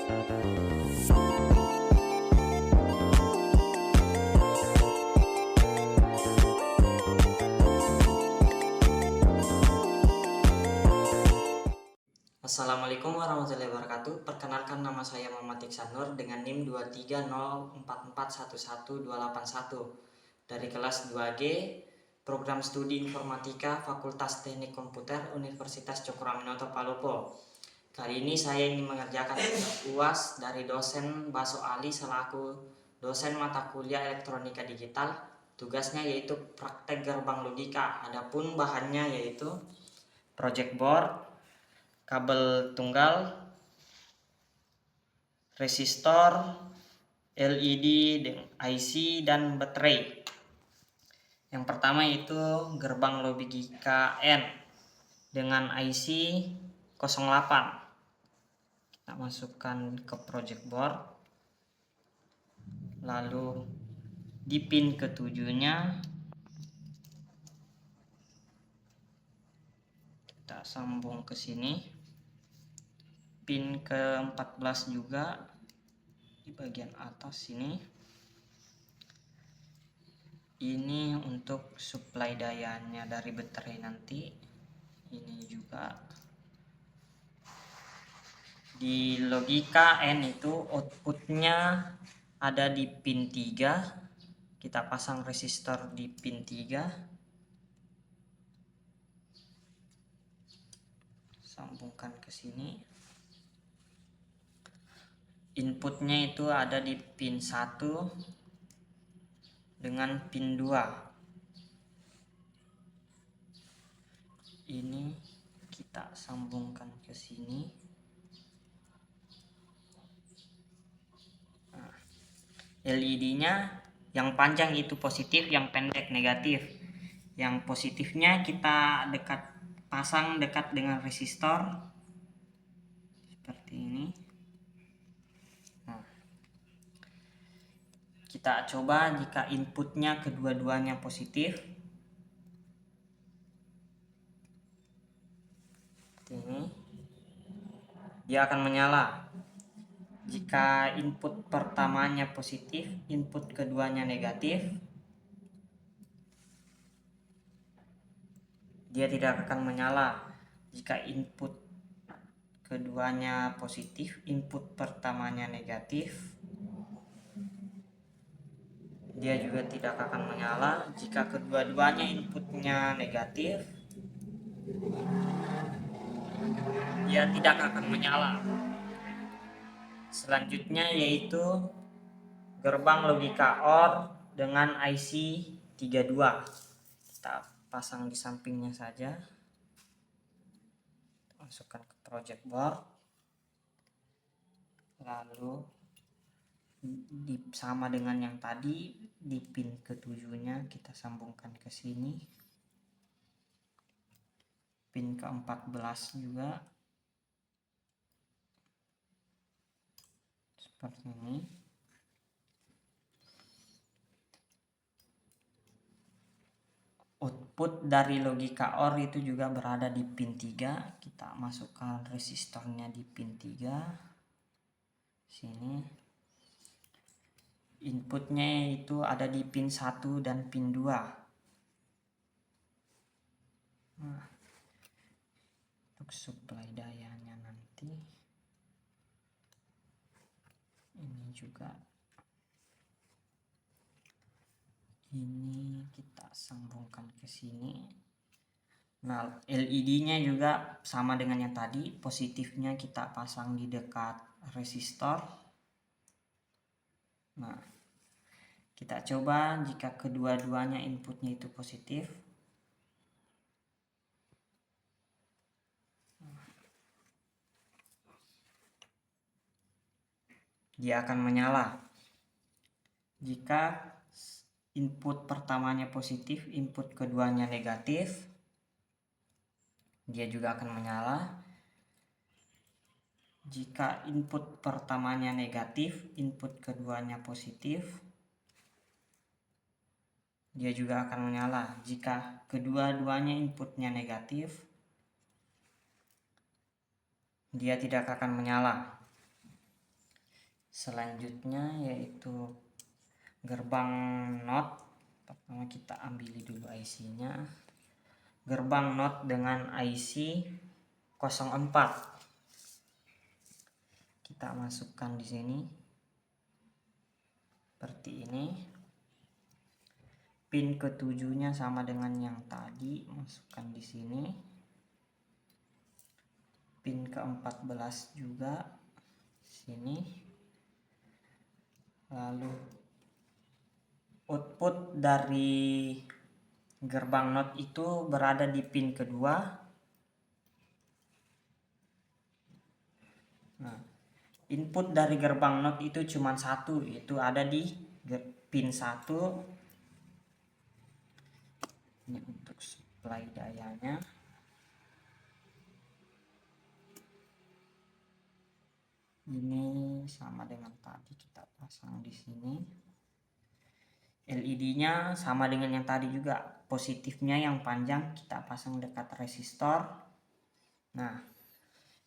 Assalamualaikum warahmatullahi wabarakatuh. Perkenalkan, nama saya Muhammad Iksan Nur dengan NIM 23044112881 dari kelas 2G Program Studi Informatika Fakultas Teknik Komputer Universitas Cokro Aminoto Palopo. Kali ini saya ingin mengerjakan UAS dari dosen Baso Ali selaku dosen mata kuliah Elektronika Digital. Tugasnya yaitu praktek gerbang logika. Adapun bahannya yaitu project board, kabel tunggal, resistor, LED, IC, dan baterai. Yang pertama itu gerbang logika N dengan IC 08. Kita masukkan ke project board, lalu di pin ketujuhnya kita sambung ke sini, pin ke-14 juga di bagian atas sini. Ini untuk supply dayanya dari baterai nanti. Ini juga di logika N itu outputnya ada di pin 3. Kita pasang resistor di pin 3, sambungkan ke sini. Inputnya itu ada di pin 1 dengan pin 2. Ini kita sambungkan ke sini. LED-nya yang panjang itu positif, yang pendek negatif. Yang positifnya kita pasang dekat dengan resistor seperti ini. Nah, kita coba jika inputnya kedua-duanya positif. Ini dia akan menyala. Jika input pertamanya positif, input keduanya negatif, dia tidak akan menyala. Jika input keduanya positif, input pertamanya negatif, dia juga tidak akan menyala. Jika kedua-duanya inputnya negatif, dia tidak akan menyala. Selanjutnya yaitu gerbang logika OR dengan IC 32. Kita pasang di sampingnya saja. Masukkan ke project board. Lalu sama dengan yang tadi, di pin ketujuhnya kita sambungkan ke sini. Pin ke-14 juga seperti ini. Output dari logika OR itu juga berada di pin 3. Kita masukkan resistornya di pin 3 sini. Inputnya itu ada di pin 1 dan pin 2. Nah, untuk supply dayanya nanti ini juga, ini kita sambungkan ke sini. Nah, LED-nya juga sama dengan yang tadi, positifnya kita pasang di dekat resistor. Nah, kita coba jika kedua-duanya inputnya itu positif. Dia akan menyala. Jika input pertamanya positif, input keduanya negatif, dia juga akan menyala. Jika input pertamanya negatif, input keduanya positif, dia juga akan menyala. Jika kedua-duanya inputnya negatif, dia tidak akan menyala. Selanjutnya yaitu gerbang NOT. Pertama kita ambil dulu IC-nya. Gerbang NOT dengan IC 04. Kita masukkan di sini. Seperti ini. Pin ketujuhnya sama dengan yang tadi, masukkan di sini. Pin ke-14 juga sini. Lalu output dari gerbang NOT itu berada di pin kedua. Nah, input dari gerbang NOT itu cuma satu, itu ada di pin 1. Ini untuk supply dayanya. Ini sama dengan tadi, kita pasang di sini. LED-nya sama dengan yang tadi juga, positifnya yang panjang kita pasang dekat resistor. Nah,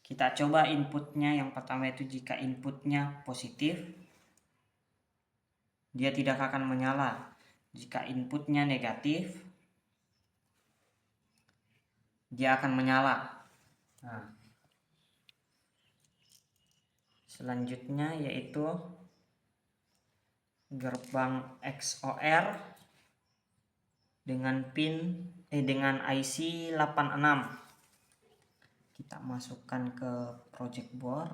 kita coba inputnya. Yang pertama itu jika inputnya positif, dia tidak akan menyala. Jika inputnya negatif, dia akan menyala. Nah, selanjutnya yaitu gerbang XOR dengan dengan IC 86. Kita masukkan ke project board.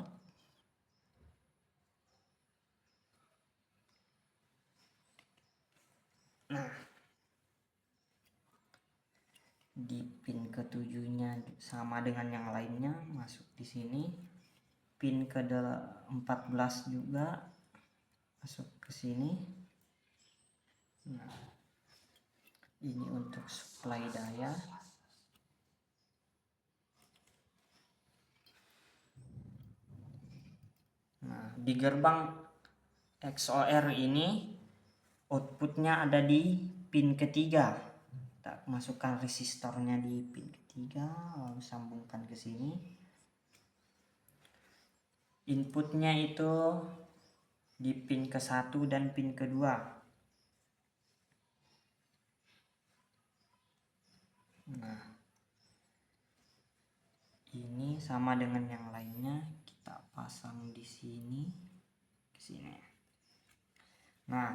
Nah, di pin ketujuhnya sama dengan yang lainnya, masuk di sini. Pin ke-14 juga masuk ke sini. Nah, ini untuk supply daya. Nah, di gerbang XOR ini outputnya ada di pin ketiga. Kita masukkan resistornya di pin ketiga, lalu sambungkan ke sini. Inputnya itu di pin ke-1 dan pin kedua. Nah, ini sama dengan yang lainnya, kita pasang di sini, ke sini. Nah,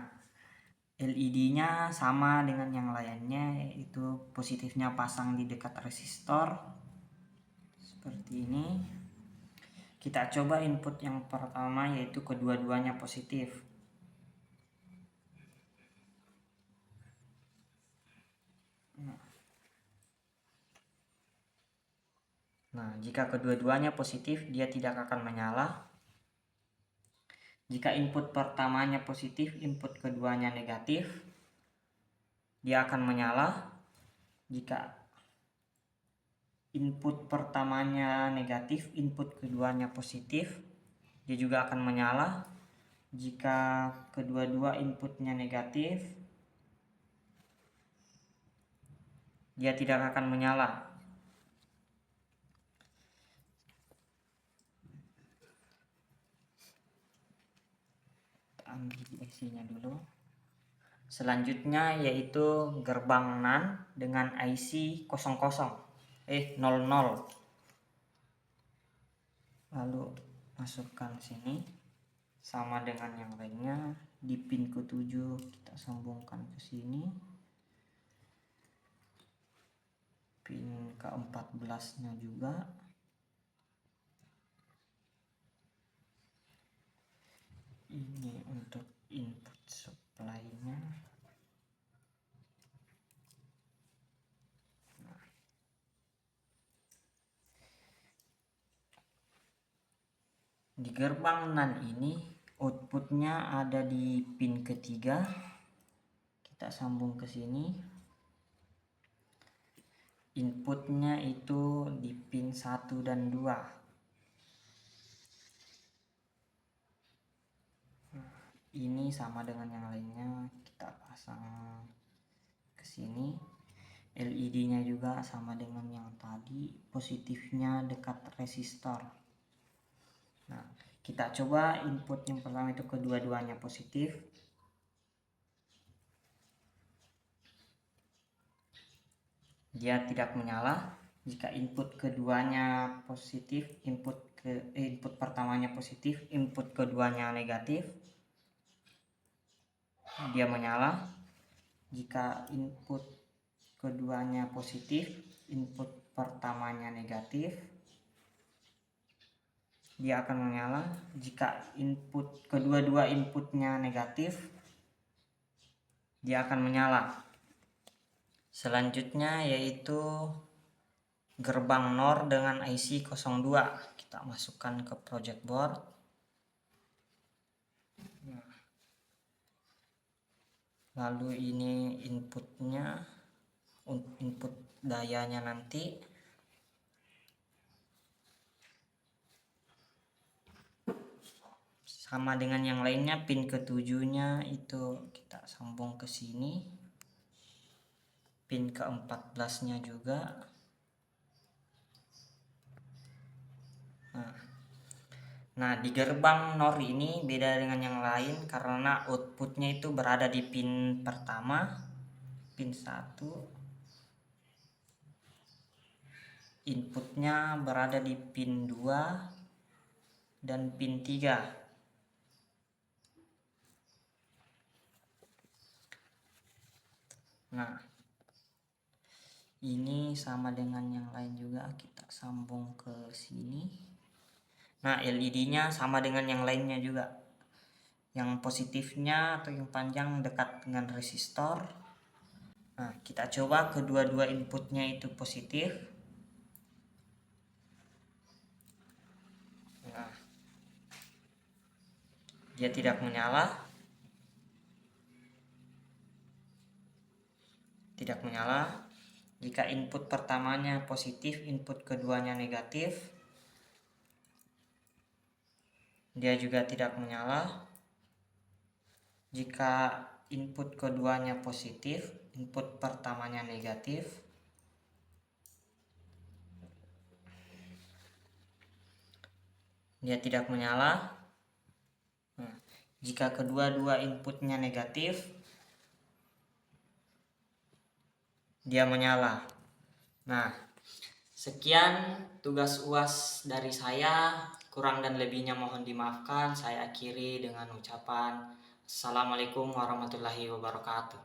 LED-nya sama dengan yang lainnya, yaitu positifnya pasang di dekat resistor. Seperti ini. Kita coba input yang pertama, yaitu kedua-duanya positif. Nah, jika kedua-duanya positif, dia tidak akan menyala. Jika input pertamanya positif, input keduanya negatif, dia akan menyala. Jika input pertamanya negatif, input keduanya positif, dia juga akan menyala. Jika kedua-dua inputnya negatif, dia tidak akan menyala. Kita ambil IC-nya dulu. Selanjutnya yaitu gerbang NAND dengan IC 00. Lalu masukkan sini, sama dengan yang lainnya. Di pin ke-7 kita sambungkan ke sini. Pin ke-14 nya juga. Ini untuk input supply-nya. Di gerbang NAND ini outputnya ada di pin ketiga. Kita sambung ke sini. Inputnya itu di pin 1 dan 2. Ini sama dengan yang lainnya, kita pasang ke sini. LED-nya juga sama dengan yang tadi, positifnya dekat resistor. Nah, Kita coba input yang pertama itu kedua-duanya positif. Dia tidak menyala. Jika input keduanya positif, input pertamanya positif, input keduanya negatif, dia menyala. Jika input keduanya positif, input pertamanya negatif, dia akan menyala. Jika kedua-dua inputnya negatif, dia akan menyala. Selanjutnya yaitu gerbang NOR dengan IC 02. Kita masukkan ke project board. Lalu ini inputnya, input dayanya nanti. Sama dengan yang lainnya, pin ke-7-nya itu kita sambung ke sini. Pin ke-14-nya juga. Nah, di gerbang NOR ini beda dengan yang lain karena outputnya itu berada di pin pertama, pin 1. Inputnya berada di pin 2 dan pin 3. Nah, ini sama dengan yang lain juga, kita sambung ke sini. Nah, LED-nya sama dengan yang lainnya juga. Yang positifnya atau yang panjang dekat dengan resistor. Nah, kita coba kedua-dua inputnya itu positif. Nah, dia tidak menyala. Tidak menyala. Jika input pertamanya positif, input keduanya negatif, dia juga tidak menyala. Jika input keduanya positif, input pertamanya negatif, dia tidak menyala. Nah, jika kedua-dua inputnya negatif, dia menyala. Nah, sekian tugas UAS dari saya. Kurang dan lebihnya mohon dimaafkan. Saya akhiri dengan ucapan Assalamualaikum warahmatullahi wabarakatuh.